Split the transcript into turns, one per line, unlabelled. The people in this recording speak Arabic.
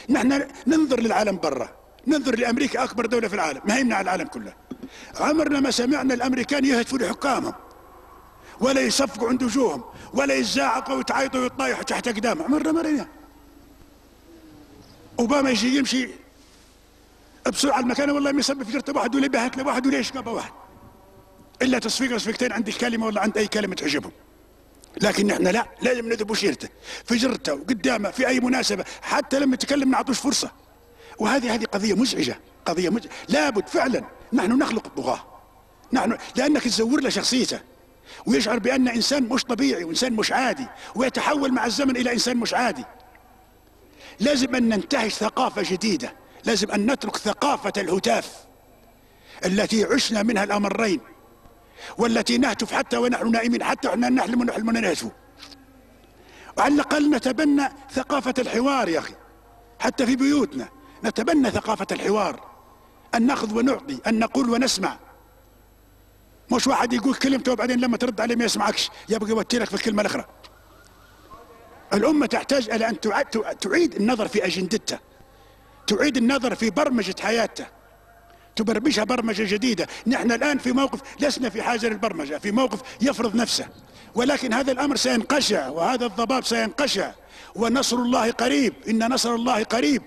نحن ننظر للعالم برا، ننظر لأمريكا أكبر دولة في العالم، ما يمنع العالم كله. عمرنا ما سمعنا الأمريكان يهتفوا لحكامهم ولا يصفقوا عند وجوههم ولا يزاعقوا ويتعايطوا ويطايحوا تحت أقدامهم، عمرنا ما رأينا. أوباما يجي يمشي بسرعة المكان والله ما يسبب فجرة واحد ولا يبهت لواحد ولا يشقى واحد، إلا تصفيق تصفيقتين عند الكلمة ولا عند أي كلمة تعجبهم. لكن نحن لا، لازم نذب وشيرته فجرته وقدامه في أي مناسبة، حتى لما يتكلم نعطوش فرصة. وهذه قضية مزعجة، قضية مزعجة. لابد فعلا نحن نخلق الطغاة، نحن لأنك تزور له شخصيته ويشعر بأن إنسان مش طبيعي وإنسان مش عادي، ويتحول مع الزمن إلى إنسان مش عادي. لازم أن ننتهج ثقافة جديدة، لازم أن نترك ثقافة الهتاف التي عشنا منها الأمرين، والتي نهتف حتى ونحن نائمين، حتى ونحن نحلم ونحلم نهتف. وعلى الأقل نتبنى ثقافة الحوار يا أخي، حتى في بيوتنا نتبنى ثقافة الحوار، أن نأخذ ونعطي، أن نقول ونسمع. مش واحد يقول كلمته وبعدين لما ترد عليه ما يسمعكش يبقى يوترك في الكلمة الأخرى. الأمة تحتاج إلى أن تعيد النظر في أجندتها، تعيد النظر في برمجة حياتها، تبرمجها برمجة جديدة. نحن الآن في موقف لسنا في حاجة للبرمجة، في موقف يفرض نفسه، ولكن هذا الأمر سينقشع وهذا الضباب سينقشع، ونصر الله قريب، إن نصر الله قريب.